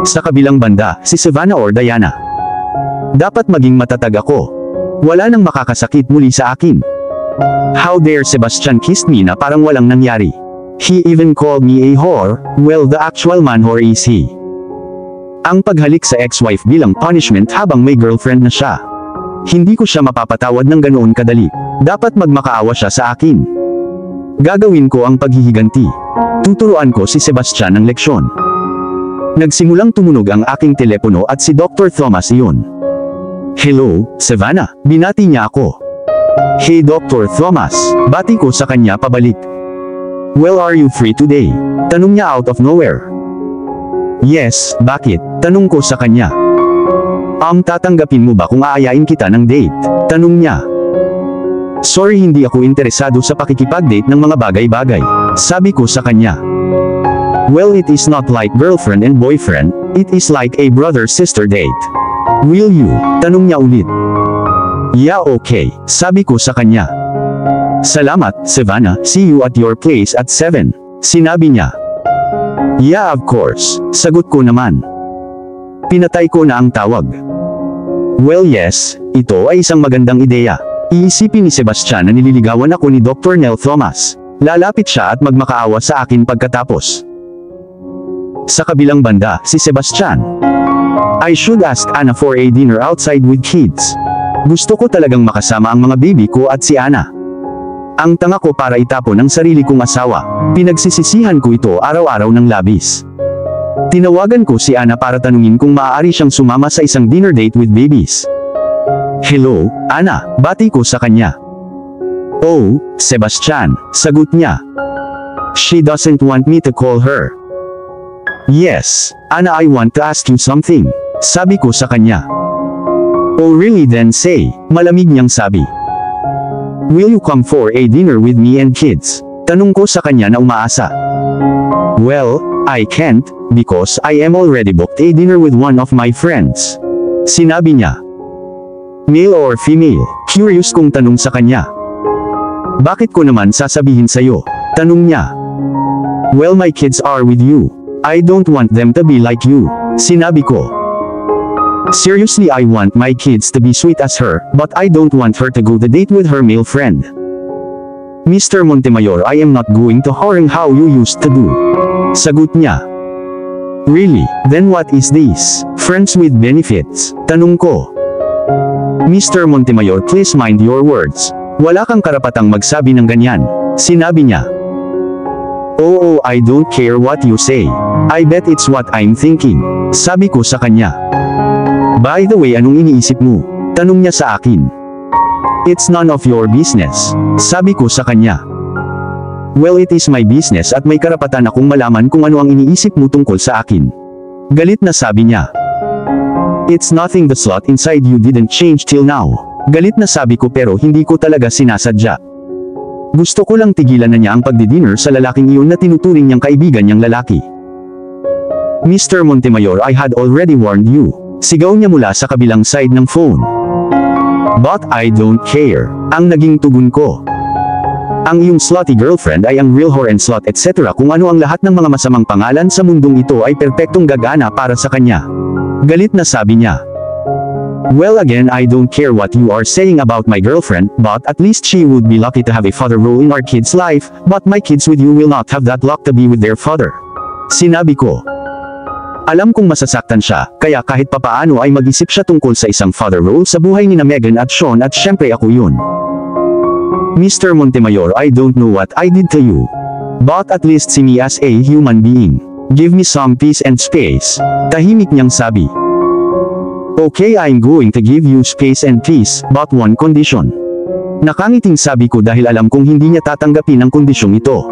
Sa kabilang banda, si Savannah or Diana. Dapat maging matatag ako. Wala nang makakasakit muli sa akin. How dare Sebastian kissed me na parang walang nangyari. He even called me a whore. Well, the actual man whore is he. Ang paghalik sa ex-wife bilang punishment habang may girlfriend na siya. Hindi ko siya mapapatawad ng ganoon kadali. Dapat magmakaawa siya sa akin. Gagawin ko ang paghihiganti. Tuturuan ko si Sebastian ng leksyon. Nagsimulang tumunog ang aking telepono at si Dr. Thomas iyon. Hello, Savannah, binati niya ako. Hey Dr. Thomas, bati ko sa kanya pabalik. Well, are you free today? Tanong niya out of nowhere. Yes, bakit? Tanong ko sa kanya. Tatanggapin mo ba kung aayain kita ng date? Tanong niya. Sorry, hindi ako interesado sa pakikipag-date ng mga bagay-bagay. Sabi ko sa kanya. Well, it is not like girlfriend and boyfriend, it is like a brother-sister date. Will you? Tanong niya ulit. Yeah, okay, sabi ko sa kanya. Salamat, Savannah, see you at your place at 7. Sinabi niya. Yeah, of course, sagot ko naman. Pinatay ko na ang tawag. Well, yes, ito ay isang magandang ideya. Iisipin ni Sebastian na nililigawan ako ni Dr. Nell Thomas. Lalapit siya at magmakaawa sa akin pagkatapos. Sa kabilang banda, si Sebastian. I should ask Anna for a dinner outside with kids. Gusto ko talagang makasama ang mga baby ko at si Anna. Ang tanga ko para itapon ang sarili kong asawa. Pinagsisisihan ko ito araw-araw ng labis. Tinawagan ko si Anna para tanungin kung maaari siyang sumama sa isang dinner date with babies. Hello, Anna, bati ko sa kanya. Oh, Sebastian, sagot niya. She doesn't want me to call her. Yes, Anna, I want to ask you something. Sabi ko sa kanya. Oh really, then say, malamig niyang sabi. Will you come for a dinner with me and kids? Tanong ko sa kanya na umaasa. Well, I can't, because I am already booked a dinner with one of my friends. Sinabi niya. Male or female? Curious kong tanong sa kanya. Bakit ko naman sasabihin sa'yo? Tanong niya. Well, my kids are with you. I don't want them to be like you. Sinabi ko. Seriously, I want my kids to be sweet as her, but I don't want her to go the date with her male friend. Mr. Montemayor, I am not going to whoring how you used to do. Sagot niya. Really? Then what is this? Friends with benefits? Tanong ko. Mr. Montemayor, please mind your words. Wala kang karapatang magsabi ng ganyan. Sinabi niya. Oh, I don't care what you say. I bet it's what I'm thinking. Sabi ko sa kanya. By the way, anong iniisip mo? Tanong niya sa akin. It's none of your business. Sabi ko sa kanya. Well, it is my business at may karapatan akong malaman kung ano ang iniisip mo tungkol sa akin. Galit na sabi niya. It's nothing, the slot inside you didn't change till now. Galit na sabi ko, pero hindi ko talaga sinasadya. Gusto ko lang tigilan na niya ang pagdi-dinner sa lalaking iyon na tinuturing niyang kaibigan niyang lalaki. Mr. Montemayor, I had already warned you. Sigaw niya mula sa kabilang side ng phone. But I don't care. Ang naging tugon ko. Ang iyong slutty girlfriend ay ang real whore and slut etc. Kung ano ang lahat ng mga masamang pangalan sa mundong ito ay perpektong gagana para sa kanya. Galit na sabi niya. Well, again, I don't care what you are saying about my girlfriend, but at least she would be lucky to have a father role in our kids' life, but my kids with you will not have that luck to be with their father. Sinabi ko. Alam kong masasaktan siya, kaya kahit papaano ay mag-isip siya tungkol sa isang father role sa buhay ni na Megan at Sean at syempre ako yun. Mr. Montemayor, I don't know what I did to you. But at least see me as a human being. Give me some peace and space. Tahimik niyang sabi. Okay, I'm going to give you space and peace, but one condition. Nakangiting sabi ko dahil alam kong hindi niya tatanggapin ang kondisyong ito.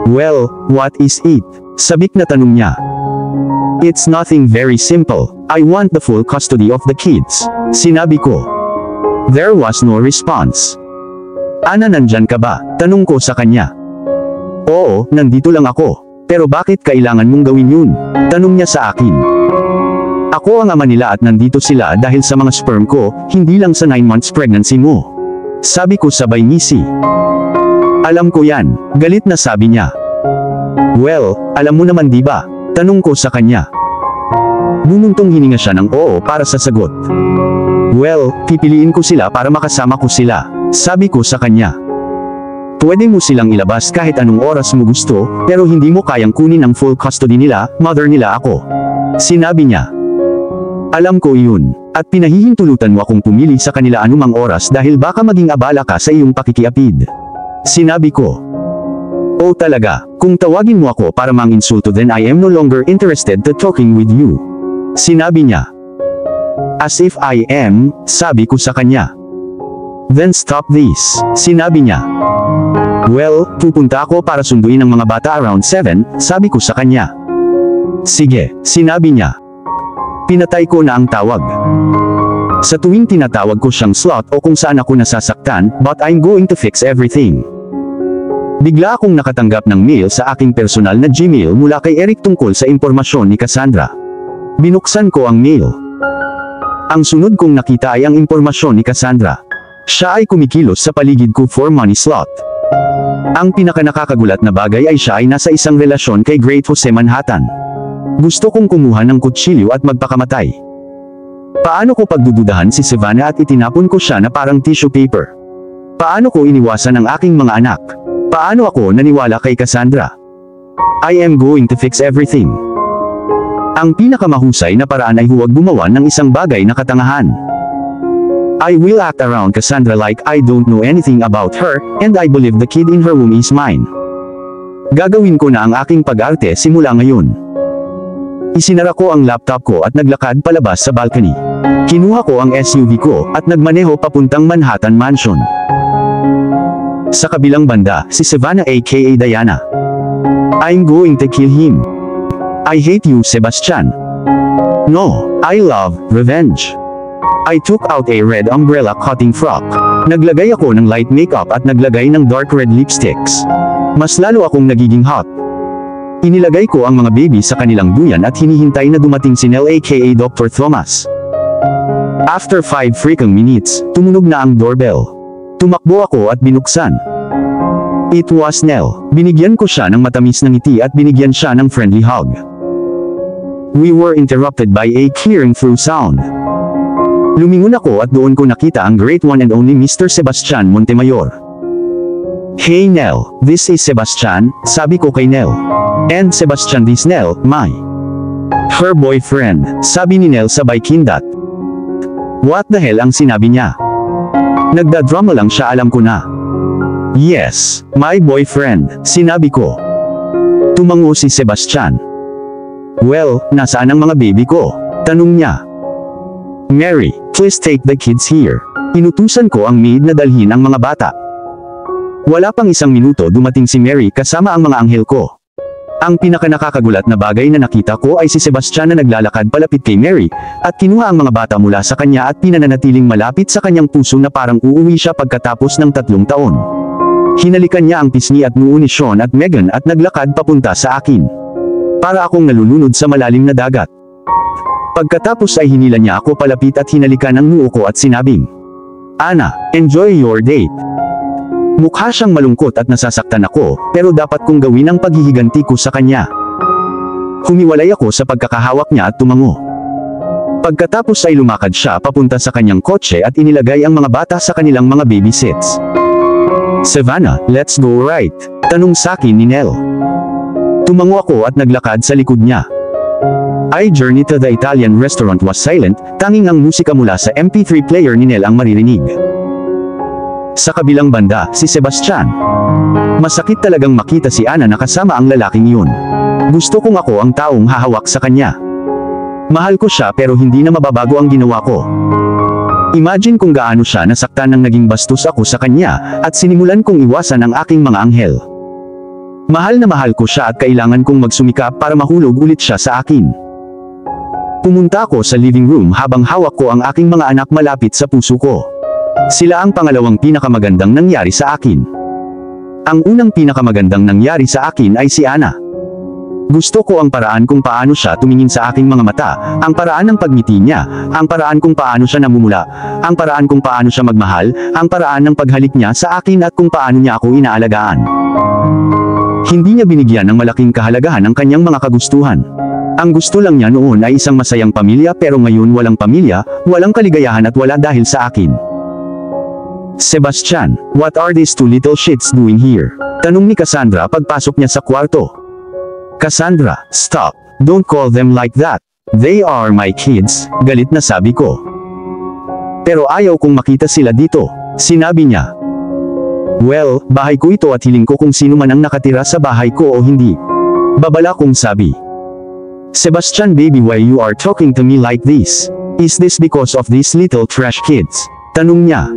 Well, what is it? Sabik na tanong niya. It's nothing, very simple. I want the full custody of the kids. Sinabi ko. There was no response. Ana, nandyan ka ba? Tanong ko sa kanya. Oo, nandito lang ako. Pero bakit kailangan mong gawin yun? Tanong niya sa akin. Ako ang ama nila at nandito sila dahil sa mga sperm ko, hindi lang sa 9 months pregnancy mo. Sabi ko sabay ngisi. Alam ko yan. Galit na sabi niya. Well, alam mo naman di ba? Tanong ko sa kanya. Bumuntong hininga siya ng oo para sa sagot. Well, pipiliin ko sila para makasama ko sila, sabi ko sa kanya. Pwede mo silang ilabas kahit anong oras mo gusto, pero hindi mo kayang kunin ang full custody nila, mother nila ako. Sinabi niya. Alam ko iyon, at pinahihintulutan mo akong pumili sa kanila anumang oras dahil baka maging abala ka sa iyong pakikiapid. Sinabi ko. Oh talaga, kung tawagin mo ako para manginsulto then I am no longer interested to talking with you. Sinabi niya. As if I am, sabi ko sa kanya. Then stop this, sinabi niya. Well, pupunta ako para sunduin ang mga bata around 7, sabi ko sa kanya. Sige, sinabi niya. Pinatay ko na ang tawag. Sa tuwing tinatawag ko siyang slot o kung saan ako nasasaktan, but I'm going to fix everything. Bigla akong nakatanggap ng mail sa aking personal na Gmail mula kay Eric tungkol sa impormasyon ni Cassandra. Binuksan ko ang mail. Ang sunod kong nakita ay ang impormasyon ni Cassandra. Siya ay kumikilos sa paligid ko for money slot. Ang pinakanakakagulat na bagay ay siya ay nasa isang relasyon kay Great Jose Manhattan. Gusto kong kumuha ng kutsilyo at magpakamatay. Paano ko pagdududahan si Savannah at itinapon ko siya na parang tissue paper? Paano ko iniwasan ang aking mga anak? Paano ako naniwala kay Cassandra? I am going to fix everything. Ang pinakamahusay na paraan ay huwag gumawa ng isang bagay na katangahan. I will act around Cassandra like I don't know anything about her, and I believe the kid in her womb is mine. Gagawin ko na ang aking pag-arte simula ngayon. Isinara ko ang laptop ko at naglakad palabas sa balcony. Kinuha ko ang SUV ko at nagmaneho papuntang Manhattan Mansion. Sa kabilang banda, si Savannah aka Diana. I'm going to kill him. I hate you, Sebastian. No, I love revenge. I took out a red umbrella cutting frock. Naglagay ako ng light makeup at naglagay ng dark red lipsticks. Mas lalo akong nagiging hot. Inilagay ko ang mga baby sa kanilang duyan at hinihintay na dumating si Nell aka Dr. Thomas. After 5 freaking minutes, tumunog na ang doorbell. Tumakbo ako at binuksan. It was Nell. Binigyan ko siya ng matamis na ngiti at binigyan siya ng friendly hug. We were interrupted by a clearing through sound. Lumingon ako at doon ko nakita ang great one and only Mr. Sebastian Montemayor. Hey Nell, this is Sebastian, sabi ko kay Nell. And Sebastian this Nell, her boyfriend, sabi ni Nell sabay kindat. What the hell ang sinabi niya? Nagdadrama lang siya, alam ko na. Yes, my boyfriend, sinabi ko. Tumango si Sebastian. Well, nasaan ang mga baby ko? Tanong niya. Mary, please take the kids here. Inutusan ko ang maid na dalhin ang mga bata. Wala pang 1 minuto dumating si Mary kasama ang mga anghel ko. Ang pinakanakakagulat na bagay na nakita ko ay si Sebastian na naglalakad palapit kay Mary, at kinuha ang mga bata mula sa kanya at pinananatiling malapit sa kanyang puso na parang uuwi siya pagkatapos ng 3 taon. Hinalikan niya ang pisngi at noo ni Sean at Megan at naglakad papunta sa akin. Para akong nalulunod sa malalim na dagat. Pagkatapos ay hinila niya ako palapit at hinalikan ang noo ko at sinabing, Anna, enjoy your date. Mukha siyang malungkot at nasasaktan ako, pero dapat kong gawin ang paghihiganti ko sa kanya. Humiwalay ako sa pagkakahawak niya at tumango. Pagkatapos ay lumakad siya papunta sa kanyang kotse at inilagay ang mga bata sa kanilang mga baby seats. Savannah, let's go right? Tanong sakin ni Nell. Tumango ako at naglakad sa likod niya. Our journey to the Italian restaurant was silent, tanging ang musika mula sa MP3 player ni Nell ang maririnig. Sa kabilang banda, si Sebastian. Masakit talagang makita si Anna na kasama ang lalaking yun. Gusto kong ako ang taong hahawak sa kanya. Mahal ko siya pero hindi na mababago ang ginawa ko. Imagine kung gaano siya nasaktan nang naging bastos ako sa kanya, at sinimulan kong iwasan ang aking mga anghel. Mahal na mahal ko siya at kailangan kong magsumikap para mahulog ulit siya sa akin. Pumunta ako sa living room habang hawak ko ang aking mga anak malapit sa puso ko. Sila ang pangalawang pinakamagandang nangyari sa akin. Ang unang pinakamagandang nangyari sa akin ay si Anna. Gusto ko ang paraan kung paano siya tumingin sa aking mga mata, ang paraan ng pagngiti niya, ang paraan kung paano siya namumula, ang paraan kung paano siya magmahal, ang paraan ng paghalik niya sa akin at kung paano niya ako inaalagaan. Hindi niya binigyan ng malaking kahalagahan ang kanyang mga kagustuhan. Ang gusto lang niya noon ay isang masayang pamilya pero ngayon walang pamilya, walang kaligayahan at wala dahil sa akin. Sebastian, what are these two little shits doing here? Tanong ni Cassandra pagpasok niya sa kwarto. Cassandra, stop. Don't call them like that. They are my kids, galit na sabi ko. Pero ayaw kong makita sila dito, sinabi niya. Well, bahay ko ito at hiling ko kung sino man ang nakatira sa bahay ko o hindi. Babala kong sabi. Sebastian baby, why you are talking to me like this? Is this because of these little trash kids? Tanong niya.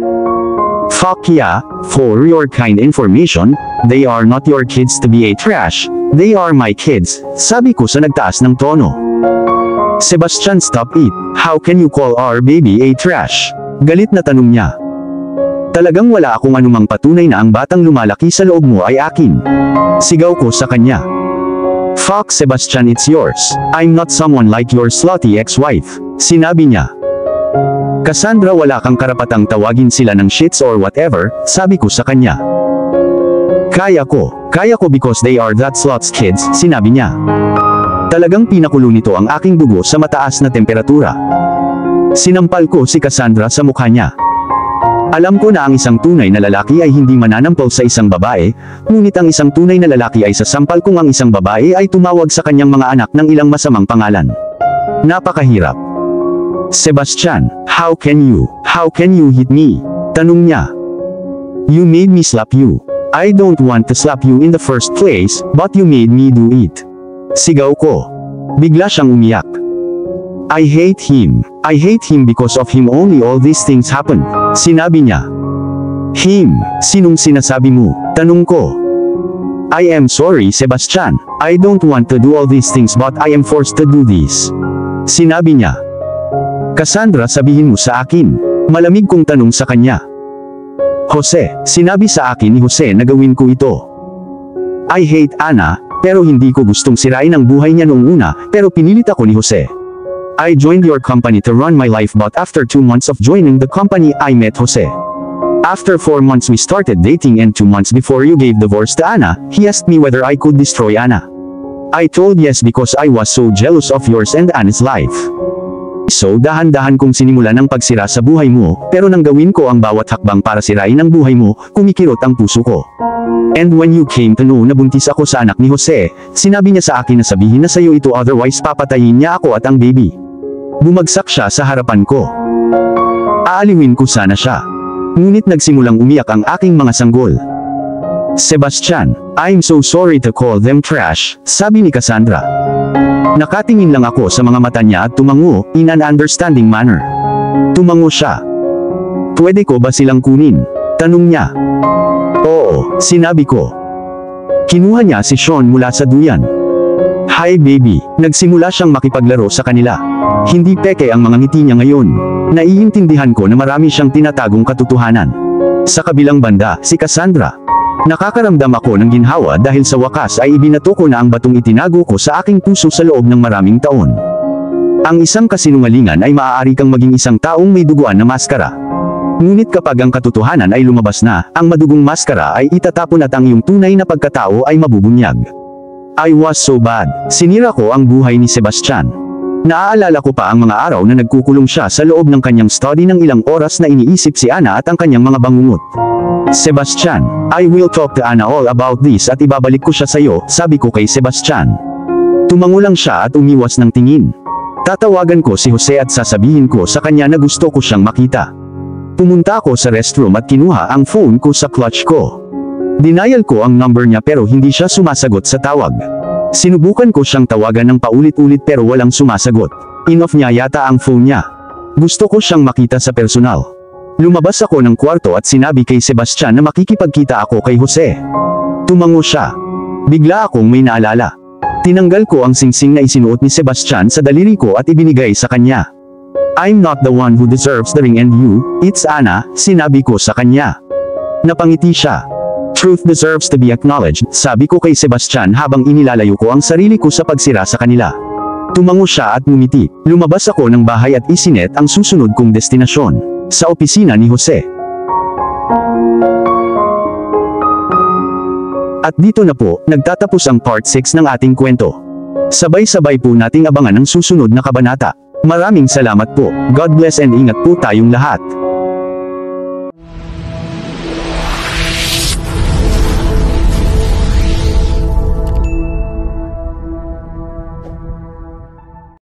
Fuck yeah, for your kind information, they are not your kids to be a trash, they are my kids, sabi ko sa nagtaas ng tono. Sebastian, stop it, how can you call our baby a trash? Galit na tanong niya. Talagang wala akong anumang patunay na ang batang lumalaki sa loob mo ay akin. Sigaw ko sa kanya. Fuck Sebastian, it's yours, I'm not someone like your slutty ex-wife, sinabi niya. Cassandra, wala kang karapatang tawagin sila ng shits or whatever, sabi ko sa kanya. Kaya ko because they are that slut's kids, sinabi niya. Talagang pinakulo nito ang aking dugo sa mataas na temperatura. Sinampal ko si Cassandra sa mukha niya. Alam ko na ang isang tunay na lalaki ay hindi mananampal sa isang babae, ngunit ang isang tunay na lalaki ay sasampal kung ang isang babae ay tumawag sa kanyang mga anak ng ilang masamang pangalan. Napakahirap. Sebastian, how can you hit me? Tanong niya. You made me slap you. I don't want to slap you in the first place, but you made me do it. Sigaw ko. Bigla siyang umiyak. I hate him because of him only all these things happen, sinabi niya. Him, sinong sinasabi mo? Tanong ko. I am sorry Sebastian, I don't want to do all these things but I am forced to do this. Sinabi niya. Cassandra, sabihin mo sa akin. Malamig kong tanong sa kanya. Jose, sinabi sa akin ni Jose na gawin ko ito. I hate Ana, pero hindi ko gustong sirain ang buhay niya noong una, pero pinilit ako ni Jose. I joined your company to run my life but after 2 months of joining the company I met Jose. After 4 months we started dating and 2 months before you gave divorce to Ana, he asked me whether I could destroy Ana. I told yes because I was so jealous of yours and Ana's life. So dahan-dahan kong sinimulan ang pagsira sa buhay mo, pero nang gawin ko ang bawat hakbang para sirain ang buhay mo, kumikirot ang puso ko. And when you came to know na buntis ako sa anak ni Jose, sinabi niya sa akin na sabihin na sa'yo ito otherwise papatayin niya ako at ang baby. Bumagsak siya sa harapan ko. Aaliwin ko sana siya. Ngunit nagsimulang umiyak ang aking mga sanggol. Sebastian, I'm so sorry to call them trash, sabi ni Cassandra. Nakatingin lang ako sa mga mata niya at tumango, in an understanding manner. Tumango siya. Pwede ko ba silang kunin? Tanong niya. Oo, sinabi ko. Kinuha niya si Sean mula sa duyan. Hi baby, nagsimula siyang makipaglaro sa kanila. Hindi peke ang mga ngiti niya ngayon. Naiintindihan ko na marami siyang tinatagong katotohanan. Sa kabilang banda, si Cassandra. Nakakaramdam ako ng ginhawa dahil sa wakas ay ibinato ko na ang batong itinago ko sa aking puso sa loob ng maraming taon. Ang isang kasinungalingan ay maaari kang maging isang taong may duguan na maskara. Ngunit kapag ang katotohanan ay lumabas na, ang madugong maskara ay itatapon at ang iyong tunay na pagkatao ay mabubunyag. I was so bad. Sinira ko ang buhay ni Sebastian. Naaalala ko pa ang mga araw na nagkukulong siya sa loob ng kanyang study ng ilang oras na iniisip si Ana at ang kanyang mga bangungot. Sebastian, I will talk to Ana all about this at ibabalik ko siya sa iyo, sabi ko kay Sebastian. Tumango lang siya at umiwas ng tingin. Tatawagan ko si Jose at sasabihin ko sa kanya na gusto ko siyang makita. Pumunta ako sa restroom at kinuha ang phone ko sa clutch ko. Denial ko ang number niya pero hindi siya sumasagot sa tawag. Sinubukan ko siyang tawagan ng paulit-ulit pero walang sumasagot. In-off niya yata ang phone niya. Gusto ko siyang makita sa personal. Lumabas ako ng kwarto at sinabi kay Sebastian na makikipagkita ako kay Jose. Tumango siya. Bigla akong may naalala. Tinanggal ko ang singsing na isinuot ni Sebastian sa daliri ko at ibinigay sa kanya. I'm not the one who deserves the ring and you, it's Ana, sinabi ko sa kanya. Napangiti siya. Truth deserves to be acknowledged, sabi ko kay Sebastian habang inilalayo ko ang sarili ko sa pagsira sa kanila. Tumango siya at ngumiti. Lumabas ako ng bahay at isinet ang susunod kong destinasyon, sa opisina ni Jose. At dito na po, nagtatapos ang part 6 ng ating kwento. Sabay-sabay po nating abangan ang susunod na kabanata. Maraming salamat po. God bless and ingat po tayong lahat.